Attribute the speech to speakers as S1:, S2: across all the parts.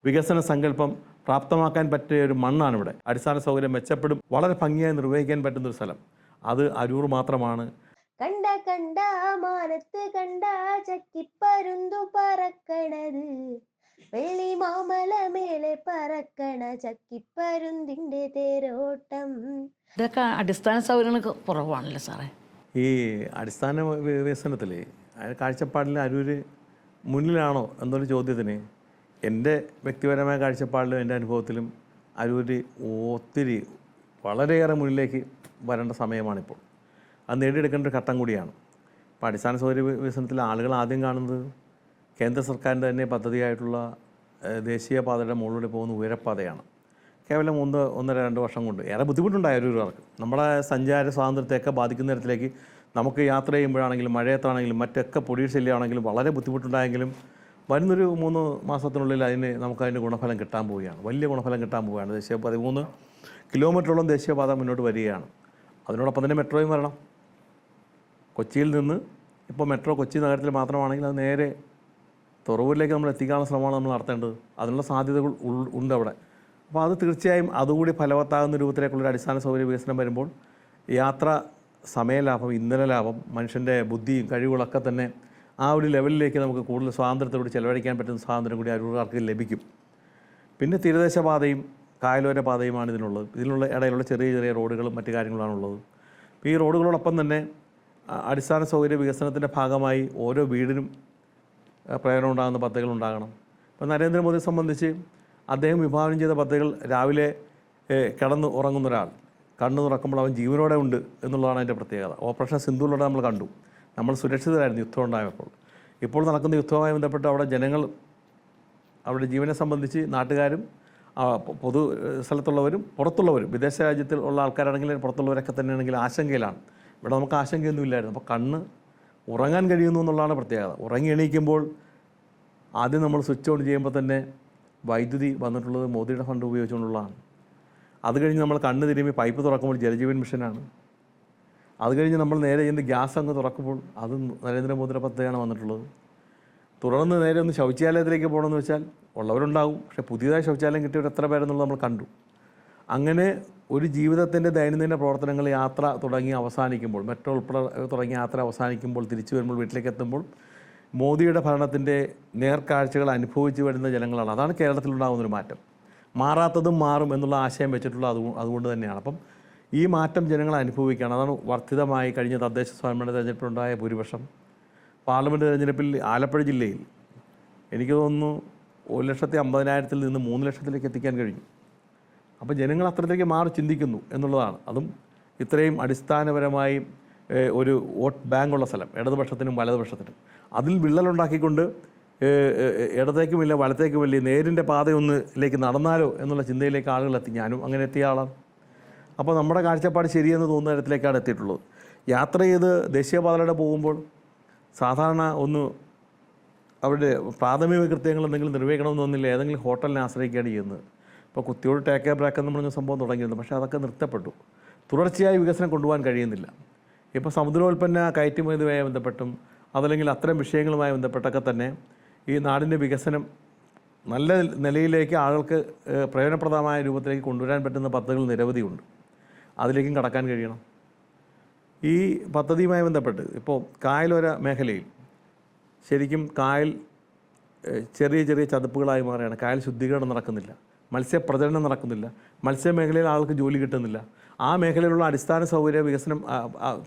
S1: വികസന സങ്കല്പം പ്രാപ്തമാക്കാൻ പറ്റിയ ഒരു മണ്ണാണ് ഇവിടെ. അടിസ്ഥാന സൗകര്യം മെച്ചപ്പെടും, വളരെ ഭംഗിയായി നിർവഹിക്കാൻ പറ്റുന്നൊരു സ്ഥലം. അത് അരൂർ മാത്രമാണ്.
S2: കണ്ട കണ്ട മാനത്ത് കണ്ട ചക്കിപ്പരുന്തു പറക്കണത്, വെള്ളി മാമല മേലെ പറക്കണ ചക്കിപ്പരുന്തിന്റെ തേരോട്ടം.
S3: ഇതൊക്കെ അടിസ്ഥാന സൗകര്യങ്ങൾ കുറവാണല്ലോ സാറേ.
S1: ഈ അടിസ്ഥാന വികസനത്തിൽ കാഴ്ചപ്പാടിൽ അരൂർ മുന്നിലാണോ എന്നൊരു ചോദ്യത്തിന് എൻ്റെ വ്യക്തിപരമായ കാഴ്ചപ്പാടിലും എൻ്റെ അനുഭവത്തിലും അരൂർ ഒത്തിരി വളരെയേറെ മുന്നിലേക്ക് വരേണ്ട സമയമാണിപ്പോൾ. അത് നേടിയെടുക്കേണ്ട ഒരു ഘട്ടം കൂടിയാണ്. ഇപ്പോൾ അടിസ്ഥാന സൗകര്യ വികസനത്തിൽ ആളുകൾ ആദ്യം കാണുന്നത് കേന്ദ്ര സർക്കാരിൻ്റെ തന്നെ പദ്ധതിയായിട്ടുള്ള ദേശീയപാതയുടെ മുകളിലൂടെ പോകുന്ന ഉയരപ്പാതയാണ്. കേവലം 1-2 വർഷം കൊണ്ട് ഏറെ ബുദ്ധിമുട്ടുണ്ടായ അരൂരുകാർക്ക്. നമ്മുടെ സഞ്ചാര സ്വാതന്ത്ര്യത്തെയൊക്കെ ബാധിക്കുന്ന തരത്തിലേക്ക് നമുക്ക് യാത്ര ചെയ്യുമ്പോഴാണെങ്കിലും മഴയത്താണെങ്കിലും മറ്റൊക്കെ പൊടിയുടെ ശല്യമാണെങ്കിലും വളരെ ബുദ്ധിമുട്ടുണ്ടായെങ്കിലും വരുന്നൊരു 3 മാസത്തിനുള്ളിൽ നമുക്കതിൻ്റെ ഗുണഫലം കിട്ടാൻ പോവുകയാണ്. വലിയ ഗുണഫലം കിട്ടാൻ പോവുകയാണ്. 13 കിലോമീറ്ററോളം ദേശീയപാത മുന്നോട്ട് വരികയാണ്. അതിനോടൊപ്പം തന്നെ മെട്രോയും വരണം. കൊച്ചിയിൽ നിന്ന് ഇപ്പോൾ മെട്രോ കൊച്ചി നഗരത്തിൽ മാത്രമാണെങ്കിൽ അത് നേരെ തുറവൂരിലേക്ക് നമ്മൾ എത്തിക്കാനുള്ള ശ്രമമാണ് നമ്മൾ നടത്തേണ്ടത്. അതിനുള്ള സാധ്യതകൾ ഉണ്ട് അവിടെ. അപ്പോൾ അത് തീർച്ചയായും അതുകൂടി ഫലവത്താകുന്ന രൂപത്തിലേക്കുള്ളൊരു അടിസ്ഥാന സൗകര്യ വികസനം വരുമ്പോൾ യാത്ര സമയലാഭം, ഇന്ധന ലാഭം, മനുഷ്യൻ്റെ ബുദ്ധിയും കഴിവുകളൊക്കെ തന്നെ ആ ഒരു ലെവലിലേക്ക് നമുക്ക് കൂടുതൽ സ്വാതന്ത്ര്യത്തോട് ചെലവഴിക്കാൻ പറ്റുന്ന സ്വാതന്ത്ര്യം കൂടി അരൂർക്കാർക്ക് ലഭിക്കും. പിന്നെ തീരദേശ പാതയും കായലോര പാതയുമാണ് ഇതിനുള്ളത്. ഇതിനുള്ള ഇടയിലുള്ള ചെറിയ ചെറിയ റോഡുകളും മറ്റു കാര്യങ്ങളാണുള്ളത്. അപ്പോൾ ഈ റോഡുകളോടൊപ്പം തന്നെ അടിസ്ഥാന സൗകര്യ വികസനത്തിൻ്റെ ഭാഗമായി ഓരോ വീടിനും പ്രയോജനം ഉണ്ടാകുന്ന പദ്ധതികൾ ഉണ്ടാകണം. ഇപ്പോൾ നരേന്ദ്രമോദിയെ സംബന്ധിച്ച് അദ്ദേഹം വിഭാവനം ചെയ്ത പദ്ധതികൾ രാവിലെ കിടന്ന് ഉറങ്ങുന്ന ഒരാൾ കണ്ണു തുറക്കുമ്പോൾ അവൻ ജീവനോടെ ഉണ്ട് എന്നുള്ളതാണ് അതിൻ്റെ പ്രത്യേകത. ഓപ്പറേഷൻ സിന്ദൂറിലൂടെ നമ്മൾ കണ്ടു. നമ്മൾ സുരക്ഷിതരായിരുന്നു യുദ്ധം ഉണ്ടായപ്പോൾ. ഇപ്പോൾ നടക്കുന്ന യുദ്ധവുമായി ബന്ധപ്പെട്ട് അവിടെ ജനങ്ങൾ അവരുടെ ജീവനെ സംബന്ധിച്ച് നാട്ടുകാരും പൊതു സ്ഥലത്തുള്ളവരും പുറത്തുള്ളവരും വിദേശ രാജ്യത്തിൽ ഉള്ള ആൾക്കാരാണെങ്കിലും പുറത്തുള്ളവരൊക്കെ തന്നെയാണെങ്കിൽ ആശങ്കയിലാണ്. ഇവിടെ നമുക്ക് ആശങ്കയൊന്നുമില്ലായിരുന്നു. അപ്പോൾ കണ്ണ് ഉറങ്ങാൻ കഴിയുന്നു എന്നുള്ളതാണ് പ്രത്യേകത. ഉറങ്ങി എണീക്കുമ്പോൾ ആദ്യം നമ്മൾ സ്വിച്ച് ഓൺ ചെയ്യുമ്പോൾ തന്നെ വൈദ്യുതി വന്നിട്ടുള്ളത് മോദിയുടെ ഫണ്ട് ഉപയോഗിച്ചുകൊണ്ടുള്ളതാണ്. അത് കഴിഞ്ഞ് നമ്മൾ കണ്ണ് തിരുമ്പി പൈപ്പ് തുറക്കുമ്പോൾ ജലജീവൻ മിഷനാണ്. അത് കഴിഞ്ഞ് നമ്മൾ നേരെ ചെന്ന് ഗ്യാസ് അങ്ങ് തുറക്കുമ്പോൾ അത് നരേന്ദ്രമോദിയുടെ പദ്ധതിയാണ് വന്നിട്ടുള്ളത്. തുടർന്ന് നേരെ ഒന്ന് ശൗചാലയത്തിലേക്ക് പോകണമെന്ന് വെച്ചാൽ ഉള്ളവരുണ്ടാകും, പക്ഷേ പുതിയതായി ശൗചാലയം കിട്ടിയവർ എത്ര പേരെന്നുള്ളത് നമ്മൾ കണ്ടു. അങ്ങനെ ഒരു ജീവിതത്തിൻ്റെ ദൈനംദിന പ്രവർത്തനങ്ങൾ യാത്ര തുടങ്ങി അവസാനിക്കുമ്പോൾ, മെട്രോ ഉൾപ്പെടെ തുടങ്ങിയ യാത്ര അവസാനിക്കുമ്പോൾ, തിരിച്ചു വരുമ്പോൾ, വീട്ടിലേക്ക് എത്തുമ്പോൾ മോദിയുടെ ഭരണത്തിൻ്റെ നേർക്കാഴ്ചകൾ അനുഭവിച്ചു വരുന്ന ജനങ്ങളാണ്. അതാണ് കേരളത്തിലുണ്ടാകുന്നൊരു മാറ്റം. മാറാത്തതും മാറും എന്നുള്ള ആശയം വെച്ചിട്ടുള്ള അതുകൊണ്ട് തന്നെയാണ്. അപ്പം ഈ മാറ്റം ജനങ്ങൾ അനുഭവിക്കുകയാണ്. അതാണ് വർദ്ധിതമായി കഴിഞ്ഞ തദ്ദേശ സ്വയംഭരണ തെരഞ്ഞെടുപ്പിലുണ്ടായ ഭൂരിപക്ഷം. പാർലമെൻറ്റ് തെരഞ്ഞെടുപ്പിൽ ആലപ്പുഴ ജില്ലയിൽ എനിക്ക് തോന്നുന്നു 1,50,000 നിന്ന് 3 ലക്ഷത്തിലേക്ക് എത്തിക്കാൻ കഴിഞ്ഞു. അപ്പോൾ ജനങ്ങൾ അത്രത്തേക്ക് മാറി ചിന്തിക്കുന്നു എന്നുള്ളതാണ്. അതും ഇത്രയും അടിസ്ഥാനപരമായി ഒരു വോട്ട് ബാങ്കുള്ള സ്ഥലം, ഇടതുപക്ഷത്തിനും വലതുപക്ഷത്തിനും. അതിൽ വിള്ളലുണ്ടാക്കിക്കൊണ്ട് ഇടത്തേക്കുമില്ല വലത്തേക്കുമില്ല നേരിൻ്റെ പാതയൊന്നിലേക്ക് നടന്നാലോ എന്നുള്ള ചിന്തയിലേക്ക് ആളുകൾ എത്തി. ഞാനും അങ്ങനെ എത്തിയ ആളാണ്. അപ്പോൾ നമ്മുടെ കാഴ്ചപ്പാട് ശരിയെന്ന് തോന്നുന്ന തരത്തിലേക്കാണ് എത്തിയിട്ടുള്ളത്. യാത്ര ചെയ്ത് ദേശീയപാതയിലൂടെ പോകുമ്പോൾ സാധാരണ അവരുടെ പ്രാഥമിക കൃത്യങ്ങൾ എന്തെങ്കിലും നിർവഹിക്കണമെന്നൊന്നുമില്ല, ഏതെങ്കിലും ഹോട്ടലിനെ ആശ്രയിക്കുകയാണ് ചെയ്യുന്നത്. ഇപ്പോൾ കുത്തിയോട് ടേക്ക് എ ബ്രേക്ക് എന്ന് പറഞ്ഞ സംഭവം തുടങ്ങിയിരുന്നു, പക്ഷേ അതൊക്കെ നിർത്തപ്പെട്ടു. തുടർച്ചയായി വികസനം കൊണ്ടുപോകാൻ കഴിയുന്നില്ല. ഇപ്പോൾ സമുദ്രോൽപ്പന്ന കയറ്റുമതിയുമായി ബന്ധപ്പെട്ടും അതല്ലെങ്കിൽ അത്തരം വിഷയങ്ങളുമായി ബന്ധപ്പെട്ടൊക്കെ തന്നെ ഈ നാടിൻ്റെ വികസനം നല്ല നിലയിലേക്ക് ആളുകൾക്ക് പ്രയോജനപ്രദമായ രൂപത്തിലേക്ക് കൊണ്ടുവരാൻ പറ്റുന്ന പദ്ധതികൾ നിരവധിയുണ്ട്. അതിലേക്കും കടക്കാൻ കഴിയണം. ഈ പദ്ധതിയുമായി ബന്ധപ്പെട്ട് ഇപ്പോൾ കായലോര മേഖലയിൽ ശരിക്കും കായൽ ചെറിയ ചെറിയ ചതുപ്പുകളായി മാറുകയാണ്. കായൽ ശുദ്ധീകരണം നടക്കുന്നില്ല, മത്സ്യപ്രജനനം നടക്കുന്നില്ല, മത്സ്യമേഖലയിൽ ആൾക്ക് ജോലി കിട്ടുന്നില്ല. ആ മേഖലയിലുള്ള അടിസ്ഥാന സൗകര്യ വികസനം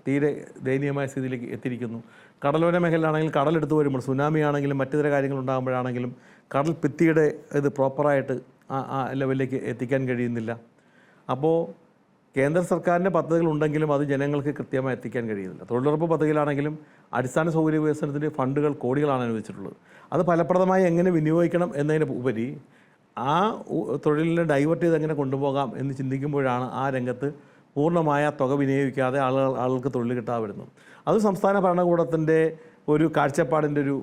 S1: തീരെ ദയനീയമായ സ്ഥിതിയിലേക്ക് എത്തിയിരിക്കുന്നു. കടലോര മേഖലയിലാണെങ്കിൽ കടലെടുത്ത് വരുമ്പോൾ സുനാമി ആണെങ്കിലും മറ്റു തര കാര്യങ്ങളുണ്ടാകുമ്പോഴാണെങ്കിലും കടൽ ഭിത്തിയുടെ ഇത് പ്രോപ്പറായിട്ട് ആ ലെവലിലേക്ക് എത്തിക്കാൻ കഴിയുന്നില്ല. അപ്പോൾ കേന്ദ്ര സർക്കാരിൻ്റെ പദ്ധതികൾ ഉണ്ടെങ്കിലും അത് ജനങ്ങൾക്ക് കൃത്യമായി എത്തിക്കാൻ കഴിയുന്നില്ല. തൊഴിലുറപ്പ് പദ്ധതിയിലാണെങ്കിലും അടിസ്ഥാന സൗകര്യ വികസനത്തിൻ്റെ ഫണ്ടുകൾ കോടികളാണ് അനുവദിച്ചിട്ടുള്ളത്. അത് ഫലപ്രദമായി എങ്ങനെ വിനിയോഗിക്കണം എന്നതിന് ഉപരി ആ തൊഴിലിനെ ഡൈവേർട്ട് ചെയ്ത് എങ്ങനെ കൊണ്ടുപോകാം എന്ന് ചിന്തിക്കുമ്പോഴാണ് ആ രംഗത്ത് പൂർണ്ണമായ തുക വിനിയോഗിക്കാതെ ആളുകൾക്ക് തൊഴിൽ കിട്ടാതെ വരുന്നത്. അത് സംസ്ഥാന ഭരണകൂടത്തിൻ്റെ ഒരു കാഴ്ചപ്പാടിൻ്റെ ഒരു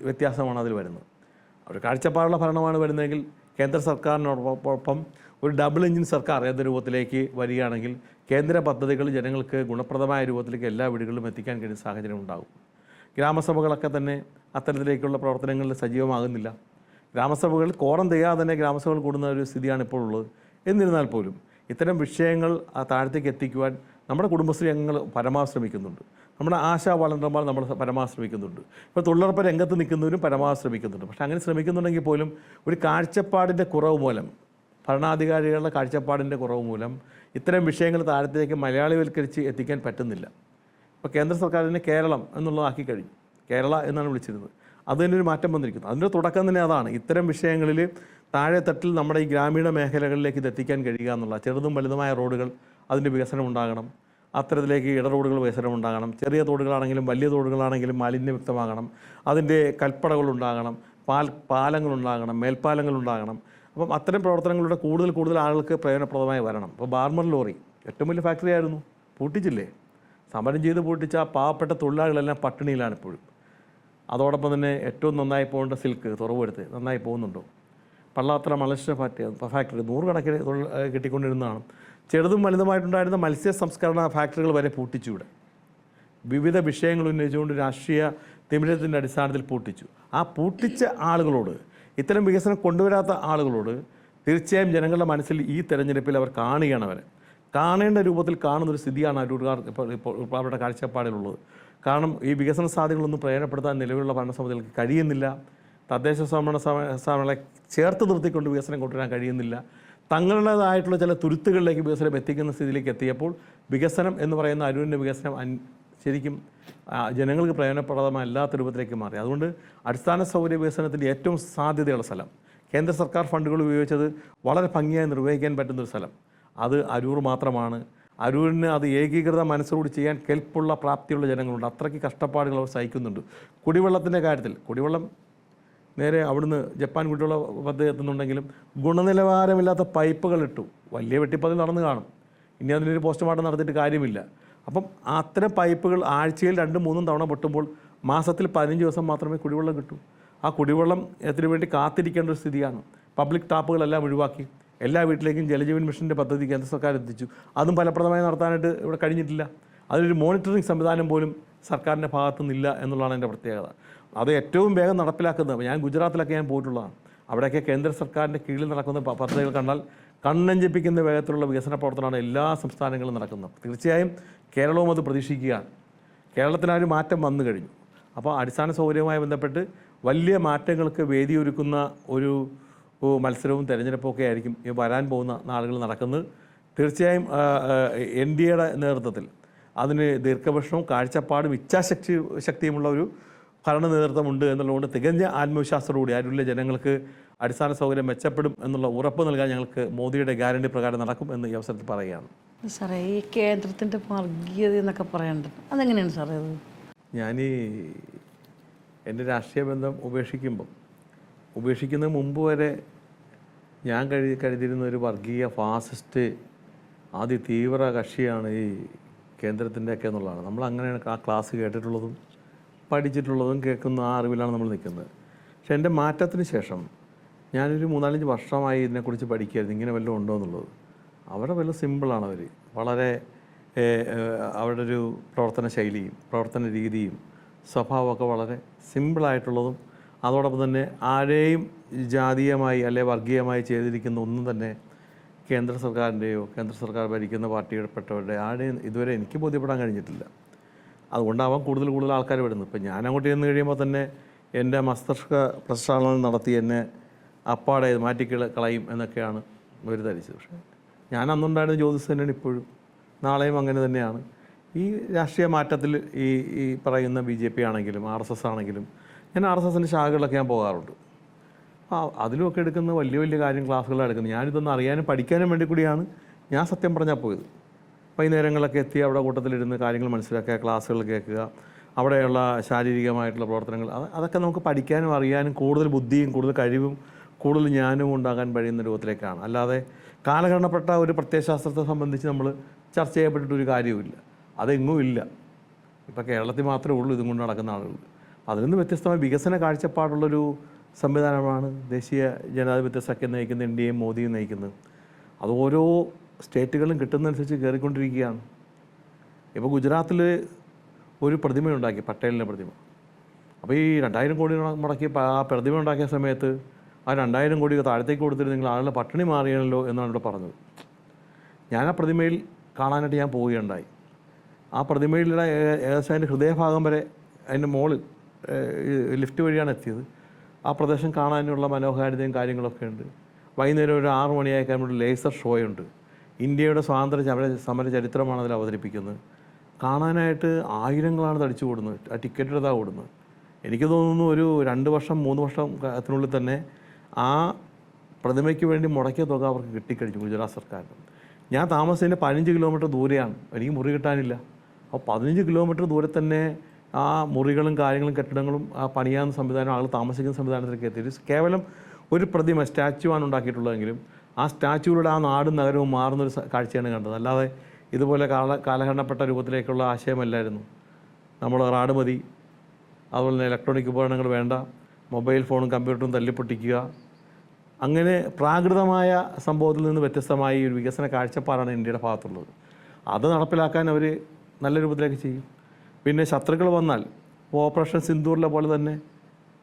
S1: വ്യത്യാസമാണ് അതിൽ വരുന്നത്. ഒരു കാഴ്ചപ്പാടുള്ള ഭരണമാണ് വരുന്നതെങ്കിൽ കേന്ദ്ര സർക്കാരിനോടൊപ്പം ഒരു ഡബിൾ എഞ്ചിൻ സർക്കാർ എന്ന രൂപത്തിലേക്ക് വരികയാണെങ്കിൽ കേന്ദ്ര പദ്ധതികൾ ജനങ്ങൾക്ക് ഗുണപ്രദമായ രൂപത്തിലേക്ക് എല്ലാ വീടുകളിലും എത്തിക്കാൻ കഴിയുന്ന സാഹചര്യം ഉണ്ടാകും. ഗ്രാമസഭകളൊക്കെ തന്നെ അത്തരത്തിലേക്കുള്ള പ്രവർത്തനങ്ങളിൽ സജീവമാകുന്നില്ല. ഗ്രാമസഭകൾ കോറം തികയാതെ തന്നെ ഗ്രാമസഭകൾ കൂടുന്ന ഒരു സ്ഥിതിയാണ് ഇപ്പോൾ ഉള്ളത്. എന്നിരുന്നാൽ പോലും ഇത്തരം വിഷയങ്ങൾ താഴത്തേക്ക് എത്തിക്കുവാൻ നമ്മുടെ കുടുംബശ്രീ അംഗങ്ങൾ പരമാവധി ശ്രമിക്കുന്നുണ്ട്. നമ്മുടെ ആശാ വളണ്ടർമാർ നമ്മൾ പരമാവധി ശ്രമിക്കുന്നുണ്ട്. ഇപ്പോൾ തൊഴിലുറപ്പ് രംഗത്ത് നിൽക്കുന്നവരും പരമാവധി ശ്രമിക്കുന്നുണ്ട്. പക്ഷേ അങ്ങനെ ശ്രമിക്കുന്നുണ്ടെങ്കിൽ പോലും ഒരു കാഴ്ചപ്പാടിൻ്റെ കുറവ് മൂലം, ഭരണാധികാരികളുടെ കാഴ്ചപ്പാടിൻ്റെ കുറവ് മൂലം ഇത്തരം വിഷയങ്ങൾ താഴത്തേക്ക് മലയാളിവൽക്കരിച്ച് എത്തിക്കാൻ പറ്റുന്നില്ല. ഇപ്പോൾ കേന്ദ്ര സർക്കാരിനെ കേരളം എന്നുള്ളതാക്കി കഴിഞ്ഞു. കേരള എന്നാണ് വിളിച്ചിരുന്നത്. അതിനൊരു മാറ്റം വന്നിരിക്കുന്നു. അതിൻ്റെ തുടക്കം തന്നെ അതാണ്. ഇത്തരം വിഷയങ്ങളിൽ താഴെത്തട്ടിൽ നമ്മുടെ ഈ ഗ്രാമീണ മേഖലകളിലേക്ക് ഇത് എത്തിക്കാൻ കഴിയുക എന്നുള്ള ചെറുതും വലുതുമായ റോഡുകൾ അതിൻ്റെ വികസനം ഉണ്ടാകണം. അത്തരത്തിലേക്ക് ഇട റോഡുകൾ വികസനം ഉണ്ടാകണം. ചെറിയ തോടുകളാണെങ്കിലും വലിയ തോടുകളാണെങ്കിലും മാലിന്യമുക്തമാകണം. അതിൻ്റെ കൽപ്പടകളുണ്ടാകണം, പാലങ്ങളുണ്ടാകണം, മേൽപ്പാലങ്ങളുണ്ടാകണം. അപ്പം അത്തരം പ്രവർത്തനങ്ങളുടെ കൂടുതൽ ആളുകൾക്ക് പ്രയോജനപ്രദമായി വരണം. ഇപ്പോൾ ബാർമർ ലോറി ഏറ്റവും വലിയ ഫാക്ടറി ആയിരുന്നു, പൂട്ടിച്ചില്ലേ? സമരം ചെയ്ത് പൂട്ടിച്ച പാവപ്പെട്ട തൊഴിലാളികളെല്ലാം പട്ടിണിയിലാണ് ഇപ്പോഴും. അതോടൊപ്പം തന്നെ ഏറ്റവും നന്നായി പോകേണ്ട സിൽക്ക് തുറവെടുത്ത് നന്നായി പോകുന്നുണ്ടോ? പള്ളാത്തറ മലശ്ശ ഫാക്ടറി 100 കണക്കിന് തൊഴിൽ കിട്ടിക്കൊണ്ടിരുന്നതാണ്. ചെറുതും വലുതുമായിട്ടുണ്ടായിരുന്ന മത്സ്യ സംസ്കരണ ഫാക്ടറികൾ വരെ പൂട്ടിച്ചു. വിവിധ വിഷയങ്ങൾ ഉന്നയിച്ചുകൊണ്ട് രാഷ്ട്രീയ തിമിരത്തിൻ്റെ അടിസ്ഥാനത്തിൽ പൂട്ടിച്ചു. ആ പൂട്ടിച്ച ആളുകളോട്, ഇത്തരം വികസനം കൊണ്ടുവരാത്ത ആളുകളോട് തീർച്ചയായും ജനങ്ങളുടെ മനസ്സിൽ ഈ തെരഞ്ഞെടുപ്പിൽ അവർ കാണുകയാണ്. അവരെ കാണേണ്ട രൂപത്തിൽ കാണുന്നൊരു സ്ഥിതിയാണ് അരൂർക്കാർ ഇപ്പോൾ അവരുടെ കാഴ്ചപ്പാടിലുള്ളത്. കാരണം ഈ വികസന സാധ്യതകളൊന്നും പ്രയോജനപ്പെടുത്താൻ നിലവിലുള്ള ഭരണസമിതികൾക്ക് കഴിയുന്നില്ല. തദ്ദേശ സ്ഥാപനങ്ങളെ ചേർത്ത് നിർത്തിക്കൊണ്ട് വികസനം കൊണ്ടുവരാൻ കഴിയുന്നില്ല. തങ്ങളുടേതായിട്ടുള്ള ചില തുരുത്തുകളിലേക്ക് വികസനം എത്തിക്കുന്ന സ്ഥിതിയിലേക്ക് എത്തിയപ്പോൾ വികസനം എന്ന് പറയുന്ന അരൂരിൻ്റെ വികസനം ശരിക്കും ജനങ്ങൾക്ക് പ്രയോജനപ്രദമല്ലാത്ത രൂപത്തിലേക്ക് മാറി. അതുകൊണ്ട് അടിസ്ഥാന സൗകര്യ വികസനത്തിൻ്റെ ഏറ്റവും സാധ്യതയുള്ള സ്ഥലം, കേന്ദ്ര സർക്കാർ ഫണ്ടുകൾ ഉപയോഗിച്ചത് വളരെ ഭംഗിയായി നിർവഹിക്കാൻ പറ്റുന്നൊരു സ്ഥലം, അത് അരൂർ മാത്രമാണ്. അരൂരിന് അത് ഏകീകൃത മനസ്സോട് ചെയ്യാൻ കെൽപ്പുള്ള പ്രാപ്തിയുള്ള ജനങ്ങളുണ്ട്. അത്രയ്ക്ക് കഷ്ടപ്പാടുകൾ അവർ സഹിക്കുന്നുണ്ട്. കുടിവെള്ളത്തിൻ്റെ കാര്യത്തിൽ കുടിവെള്ളം നേരെ അവിടുന്ന് ജപ്പാൻ കുടിവെള്ള പദ്ധതി എത്തുന്നുണ്ടെങ്കിലും ഗുണനിലവാരമില്ലാത്ത പൈപ്പുകൾ ഇട്ടു. വലിയ വെട്ടിപ്പതിൽ നടന്നു കാണും. ഇനി അതിനൊരു പോസ്റ്റ്മോർട്ടം നടത്തിയിട്ട് കാര്യമില്ല. അപ്പം അത്തരം പൈപ്പുകൾ ആഴ്ചയിൽ 2-3 തവണ പൊട്ടുമ്പോൾ മാസത്തിൽ 15 ദിവസം മാത്രമേ കുടിവെള്ളം കിട്ടൂ. ആ കുടിവെള്ളത്തിന് വേണ്ടി കാത്തിരിക്കേണ്ട ഒരു സ്ഥിതിയാണ്. പബ്ലിക് ടാപ്പുകളെല്ലാം ഒഴിവാക്കി എല്ലാ വീട്ടിലേക്കും ജലജീവൻ മിഷൻ്റെ പദ്ധതി കേന്ദ്ര സർക്കാർ എത്തിച്ചു. അതും ഫലപ്രദമായി നടത്താനായിട്ട് ഇവിടെ കഴിഞ്ഞിട്ടില്ല. അതിനൊരു മോണിറ്ററിംഗ് സംവിധാനം പോലും സർക്കാരിൻ്റെ ഭാഗത്തു നിന്നില്ല എന്നുള്ളതാണ് എൻ്റെ പ്രത്യേകത. അത് ഏറ്റവും വേഗം നടപ്പിലാക്കുന്നത്, ഞാൻ ഗുജറാത്തിലൊക്കെ ഞാൻ പോയിട്ടുള്ളതാണ്. അവിടെയൊക്കെ കേന്ദ്ര സർക്കാരിൻ്റെ കീഴിൽ നടക്കുന്ന പദ്ധതികൾ കണ്ടാൽ കണ്ണഞ്ചിപ്പിക്കുന്ന വേഗത്തിലുള്ള വികസന പ്രവർത്തനമാണ് എല്ലാ സംസ്ഥാനങ്ങളും നടക്കുന്നത്. തീർച്ചയായും കേരളവും അത് പ്രതീക്ഷിക്കുകയാണ്. കേരളത്തിനൊരു മാറ്റം വന്നു കഴിഞ്ഞു. അപ്പോൾ അടിസ്ഥാന സൗകര്യവുമായി ബന്ധപ്പെട്ട് വലിയ മാറ്റങ്ങൾക്ക് വേദിയൊരുക്കുന്ന ഒരു മത്സരവും തെരഞ്ഞെടുപ്പൊക്കെ ആയിരിക്കും ഈ വരാൻ പോകുന്ന നാളുകൾ നടക്കുന്നത്. തീർച്ചയായും NDAയുടെ നേതൃത്വത്തിൽ അതിന് ദീർഘവീക്ഷണവും കാഴ്ചപ്പാടും ശക്തിയുമുള്ള ഒരു ഭരണ നേതൃത്വമുണ്ട് എന്നുള്ളതുകൊണ്ട് തികഞ്ഞ ആത്മവിശ്വാസത്തോടുകൂടി അരൂരിലെ ജനങ്ങൾക്ക് അടിസ്ഥാന സൗകര്യം മെച്ചപ്പെടും എന്നുള്ള ഉറപ്പ് നൽകാൻ ഞങ്ങൾക്ക് മോദിയുടെ ഗ്യാരണ്ടി പ്രകാരം നടക്കും എന്ന് ഈ അവസരത്തിൽ പറയുകയാണ്.
S3: സാറേ, ഈ കേന്ദ്രത്തിൻ്റെ വർഗീയത എന്നൊക്കെ പറയേണ്ടത് അതെങ്ങനെയാണ് സാറേ? അത്
S1: എൻ്റെ രാഷ്ട്രീയ ബന്ധം ഉപേക്ഷിക്കുന്നതിന് മുമ്പ് വരെ ഞാൻ കരുതിയിരുന്ന ഒരു വർഗീയ ഫാസിസ്റ്റ് തീവ്ര കക്ഷിയാണ് ഈ കേന്ദ്രത്തിൻ്റെയൊക്കെ എന്നുള്ളതാണ്. നമ്മൾ അങ്ങനെയാണ് ആ ക്ലാസ് കേട്ടിട്ടുള്ളതും പഠിച്ചിട്ടുള്ളതും കേൾക്കുന്ന ആ അറിവിലാണ് നമ്മൾ നിൽക്കുന്നത്. പക്ഷേ എൻ്റെ മാറ്റത്തിന് ശേഷം ഞാനൊരു 3-4 വർഷമായി ഇതിനെക്കുറിച്ച് പഠിക്കുകയായിരുന്നു, ഇങ്ങനെ വല്ലതും ഉണ്ടോ എന്നുള്ളത്. അവിടെ വല്ല സിമ്പിളാണ്. അവർ വളരെ അവരുടെ ഒരു പ്രവർത്തന ശൈലിയും പ്രവർത്തന രീതിയും സ്വഭാവമൊക്കെ വളരെ സിമ്പിളായിട്ടുള്ളതും അതോടൊപ്പം തന്നെ ആരെയും ജാതീയമായി അല്ലെ വർഗീയമായി ചെയ്തിരിക്കുന്ന ഒന്നും തന്നെ കേന്ദ്ര സർക്കാരിൻ്റെയോ കേന്ദ്ര സർക്കാർ ഭരിക്കുന്ന പാർട്ടിയിൽപ്പെട്ടവരുടെ ആരെയും ഇതുവരെ എനിക്ക് ബോധ്യപ്പെടാൻ കഴിഞ്ഞിട്ടില്ല. അതുകൊണ്ടാവാം കൂടുതൽ ആൾക്കാർ വരുന്നത്. ഇപ്പം ഞാൻ അങ്ങോട്ട് ചെന്ന് കഴിയുമ്പോൾ തന്നെ എൻ്റെ മസ്തിഷ്ക പ്രക്ഷാളനം നടത്തി എന്നെ അപ്പാടെ മാറ്റിക്കളയും എന്നൊക്കെയാണ് ഇവർ ധരിച്ചത്. പക്ഷേ ഞാൻ അന്നുണ്ടായിരുന്ന ജ്യോതിസ് തന്നെയാണ് ഇപ്പോഴും, നാളെയും അങ്ങനെ തന്നെയാണ്. ഈ രാഷ്ട്രീയ മാറ്റത്തിൽ ഈ പറയുന്ന BJP ആണെങ്കിലും RSS ആണെങ്കിലും ഞാൻ RSSൻ്റെ ശാഖകളിലൊക്കെ ഞാൻ പോകാറുണ്ട്. അതിലുമൊക്കെ എടുക്കുന്ന വലിയ കാര്യം ക്ലാസ്സുകളാണ് എടുക്കുന്നത്. ഞാനിതൊന്ന് അറിയാനും പഠിക്കാനും വേണ്ടി കൂടിയാണ് ഞാൻ സത്യം പറഞ്ഞാൽ പോയത്. വൈകുന്നേരങ്ങളിലൊക്കെ എത്തി അവിടെ കൂട്ടത്തിലിരുന്ന് കാര്യങ്ങൾ മനസ്സിലാക്കുക, ക്ലാസ്സുകൾ കേൾക്കുക, അവിടെയുള്ള ശാരീരികമായിട്ടുള്ള പ്രവർത്തനങ്ങൾ അതൊക്കെ നമുക്ക് പഠിക്കാനും അറിയാനും കൂടുതൽ ബുദ്ധിയും കൂടുതൽ കഴിവും കൂടുതൽ ജ്ഞാനവും ഉണ്ടാകാൻ കഴിയുന്ന രൂപത്തിലേക്കാണ്. അല്ലാതെ കാലഘട്ടപ്പെട്ട ഒരു പ്രത്യയശാസ്ത്രത്തെ സംബന്ധിച്ച് നമ്മൾ ചർച്ച ചെയ്യപ്പെട്ടിട്ടൊരു കാര്യവുമില്ല. അതെങ്ങും ഇല്ല. ഇപ്പോൾ കേരളത്തിൽ മാത്രമേ ഉള്ളൂ ഇതും കൊണ്ട് നടക്കുന്ന ആളുകൾ. അതിൽ നിന്ന് വ്യത്യസ്തമായ വികസന കാഴ്ചപ്പാടുള്ളൊരു സംവിധാനമാണ് ദേശീയ ജനാധിപത്യ സഖ്യം നയിക്കുന്ന NDAയും മോദിയും നയിക്കുന്നത്. അത് ഓരോ സ്റ്റേറ്റുകളും കിട്ടുന്നതനുസരിച്ച് കയറിക്കൊണ്ടിരിക്കുകയാണ്. ഇപ്പോൾ ഗുജറാത്തിൽ ഒരു പ്രതിമയുണ്ടാക്കി, പട്ടേലിൻ്റെ പ്രതിമ. അപ്പോൾ ഈ 2000 കോടി മുടക്കി ആ പ്രതിമ ഉണ്ടാക്കിയ സമയത്ത് ആ 2000 കോടി താഴത്തേക്ക് കൊടുത്തിരുന്നെങ്കിൽ ആളുടെ പട്ടിണി മാറിയല്ലോ എന്നാണ് ഇവിടെ പറഞ്ഞത്. ഞാൻ ആ പ്രതിമയിൽ കാണാനായിട്ട് ഞാൻ പോവുകയുണ്ടായി. ആ പ്രതിമയിലുള്ള ഏകദേശം അതിൻ്റെ ഹൃദയഭാഗം വരെ അതിൻ്റെ മുകളിൽ ലിഫ്റ്റ് വഴിയാണ് എത്തിയത്. ആ പ്രദേശം കാണാനുള്ള മനോഹാരിതയും കാര്യങ്ങളൊക്കെ ഉണ്ട്. വൈകുന്നേരം ഒരു 6 മണിയായി കഴിയുമ്പോൾ ലേസർ ഷോയുണ്ട്. ഇന്ത്യയുടെ സ്വാതന്ത്ര്യ സമര ചരിത്രമാണ് അതിൽ അവതരിപ്പിക്കുന്നത്. കാണാനായിട്ട് ആയിരങ്ങളാണ് തടിച്ചു കൂടുന്നത്, ആ ടിക്കറ്റ് എടുത്താൽ ഓടുന്നത്. എനിക്ക് തോന്നുന്നു ഒരു 2 വർഷം 3 വർഷത്തിനുള്ളിൽ തന്നെ ആ പ്രതിമയ്ക്ക് വേണ്ടി മുടക്കിയ തുക അവർക്ക് കിട്ടിക്കഴിഞ്ഞു ഗുജറാത്ത് സർക്കാരിന്. ഞാൻ താമസിച്ചതിൻ്റെ 15 കിലോമീറ്റർ ദൂരെയാണ്, എനിക്ക് മുറി കിട്ടാനില്ല. അപ്പോൾ 15 കിലോമീറ്റർ ദൂരെ തന്നെ ആ മുറികളും കാര്യങ്ങളും കെട്ടിടങ്ങളും ആ പണിയാവുന്ന സംവിധാനം, ആൾ താമസിക്കുന്ന സംവിധാനത്തിലേക്ക് എത്തിയിട്ട് കേവലം ഒരു പ്രതിമ സ്റ്റാച്ചു ആണ് ഉണ്ടാക്കിയിട്ടുള്ളതെങ്കിലും ആ സ്റ്റാച്ചുവിലൂടെ ആ നാടും നഗരവും മാറുന്നൊരു കാഴ്ചയാണ് കണ്ടത്. അല്ലാതെ ഇതുപോലെ കാലഹരണപ്പെട്ട രൂപത്തിലേക്കുള്ള ആശയമല്ലായിരുന്നു. നമ്മൾ റാഡ് മതി, അതുപോലെ തന്നെ ഇലക്ട്രോണിക് ഉപകരണങ്ങൾ വേണ്ട, മൊബൈൽ ഫോണും കമ്പ്യൂട്ടറും തല്ലിപ്പൊട്ടിക്കുക, അങ്ങനെ പ്രാകൃതമായ സംഭവത്തിൽ നിന്ന് വ്യത്യസ്തമായി ഒരു വികസന കാഴ്ചപ്പാടാണ് ഇന്ത്യയുടെ ഭാഗത്തുള്ളത്. അത് നടപ്പിലാക്കാൻ അവർ നല്ല രൂപത്തിലേക്ക് ചെയ്യും. പിന്നെ ശത്രുക്കൾ വന്നാൽ ഓപ്പറേഷൻ സിന്ദൂറിലെ പോലെ തന്നെ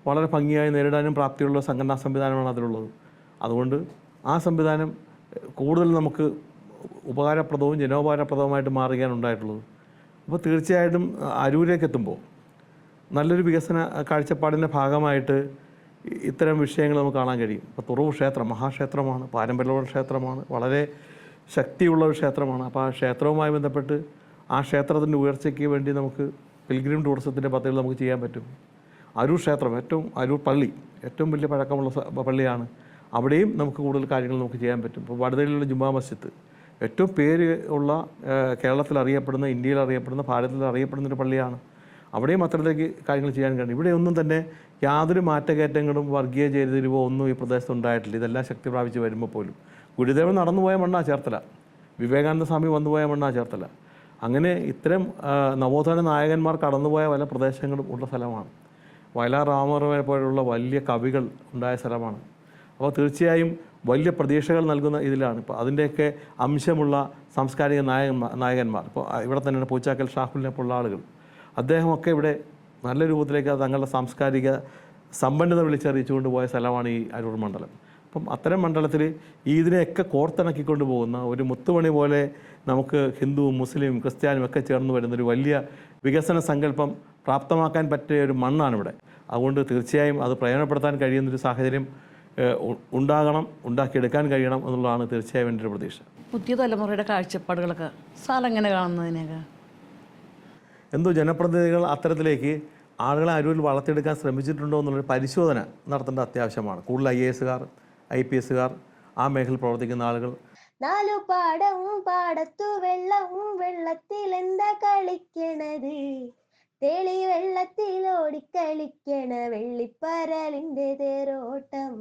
S1: വളരെ ഭംഗിയായി നേരിടാനും പ്രാപ്തിയുള്ള സംഘടനാ സംവിധാനമാണ് അതിലുള്ളത്. അതുകൊണ്ട് ആ സംവിധാനം കൂടുതൽ നമുക്ക് ഉപകാരപ്രദവും ജനോപകാരപ്രദവുമായിട്ട് മാറുകയാണ് ഉണ്ടായിട്ടുള്ളത്. അപ്പോൾ തീർച്ചയായിട്ടും അരൂരേക്ക് എത്തുമ്പോൾ നല്ലൊരു വികസന കാഴ്ചപ്പാടിൻ്റെ ഭാഗമായിട്ട് ഇത്തരം വിഷയങ്ങൾ നമുക്ക് കാണാൻ കഴിയും. ഇപ്പോൾ തുറവൂർ ക്ഷേത്രം മഹാക്ഷേത്രമാണ്, പാരമ്പര്യമുള്ള ക്ഷേത്രമാണ്, വളരെ ശക്തിയുള്ള ഒരു ക്ഷേത്രമാണ്. അപ്പോൾ ആ ക്ഷേത്രവുമായി ബന്ധപ്പെട്ട് ആ ക്ഷേത്രത്തിൻ്റെ ഉയർച്ചയ്ക്ക് വേണ്ടി നമുക്ക് പിൽഗ്രിം ടൂറിസത്തിൻ്റെ പദ്ധതികൾ നമുക്ക് ചെയ്യാൻ പറ്റും. അരൂർ ക്ഷേത്രം അരൂർ പള്ളി ഏറ്റവും വലിയ പഴക്കമുള്ള പള്ളിയാണ്. അവിടെയും നമുക്ക് കൂടുതൽ കാര്യങ്ങൾ നമുക്ക് ചെയ്യാൻ പറ്റും. ഇപ്പോൾ വടുതലയിലുള്ള ജുമാ മസ്ജിദ് ഏറ്റവും പേര് ഉള്ള കേരളത്തിൽ അറിയപ്പെടുന്ന, ഇന്ത്യയിൽ അറിയപ്പെടുന്ന, ഭാരതത്തിൽ അറിയപ്പെടുന്നൊരു പള്ളിയാണ്. അവിടെയും അത്തരത്തിലേക്ക് കാര്യങ്ങൾ ചെയ്യാൻ കഴിയും. ഇവിടെ ഒന്നും തന്നെ യാതൊരു മാറ്റകേറ്റങ്ങളും വർഗീയ ചേരിതിരിവോ ഒന്നും ഈ പ്രദേശത്ത് ഉണ്ടായിട്ടില്ല. ഇതെല്ലാം ശക്തി പ്രാപിച്ച് വരുമ്പോൾ പോലും ഗുരുദേവൻ നടന്നുപോയ മണ്ണാ ചേർത്തല, വിവേകാനന്ദ സ്വാമി വന്നുപോയ മണ്ണാ ചേർത്തല. അങ്ങനെ ഇത്തരം നവോത്ഥാന നായകന്മാർ കടന്നുപോയ പല പ്രദേശങ്ങളും ഉള്ള സ്ഥലമാണ്. വയലാർ രാമവർമ്മയെ പോലുള്ള വലിയ കവികൾ ഉണ്ടായ സ്ഥലമാണ്. അപ്പോൾ തീർച്ചയായും വലിയ പ്രതീക്ഷകൾ നൽകുന്ന ഇതിലാണ്. ഇപ്പോൾ അതിൻ്റെയൊക്കെ അംശമുള്ള സാംസ്കാരിക നായകന്മാർ ഇപ്പോൾ ഇവിടെ തന്നെയാണ് പൂച്ചാക്കൽ ഷാഹുലിനെ പോലുള്ള ആളുകൾ. അദ്ദേഹമൊക്കെ ഇവിടെ നല്ല രൂപത്തിലേക്ക് തങ്ങളുടെ സാംസ്കാരിക സമ്പന്നത വിളിച്ചറിയിച്ചുകൊണ്ട് പോയ സ്ഥലമാണ് ഈ അരൂർ മണ്ഡലം. അപ്പം അത്തരം മണ്ഡലത്തിൽ ഇതിനെയൊക്കെ കോർത്തിണക്കിക്കൊണ്ട് പോകുന്ന ഒരു മുത്തുമണി പോലെ നമുക്ക് ഹിന്ദുവും മുസ്ലിമും ക്രിസ്ത്യാനും ഒക്കെ ചേർന്ന് വരുന്നൊരു വലിയ വികസന സങ്കല്പം പ്രാപ്തമാക്കാൻ പറ്റിയ ഒരു മണ്ണാണ് ഇവിടെ. അതുകൊണ്ട് തീർച്ചയായും അത് പ്രയോജനപ്പെടുത്താൻ കഴിയുന്നൊരു സാഹചര്യം ഉണ്ടാക്കിയെടുക്കാൻ കഴിയണം എന്നുള്ളതാണ് തീർച്ചയായും എൻ്റെ ഒരു പ്രതീക്ഷ.
S3: പുതിയ തലമുറയുടെ കാഴ്ചപ്പാടുകളൊക്കെ സാർ എങ്ങനെ കാണുന്നതിനൊക്കെ
S1: എന്തോ ജനപ്രതിനിധികൾ അത്തരത്തിലേക്ക് ആളുകളെ അരൂരിൽ വളർത്തിയെടുക്കാൻ ശ്രമിച്ചിട്ടുണ്ടോ എന്നുള്ളൊരു പരിശോധന നടത്തേണ്ട അത്യാവശ്യമാണ്. കൂടുതൽ IAS-കാർ IPS-കാർ ആ മേഖലയിൽ പ്രവർത്തിക്കുന്ന ആളുകൾ.
S2: 4 പാടവും പാടത്തു വെള്ളവും വെള്ളത്തിലെന്താ കളിക്കണത്, തെളി വെള്ളത്തിൽ ഓടിക്കളിക്കണ വെള്ളിപ്പരലിന്റെ തേരോട്ടം.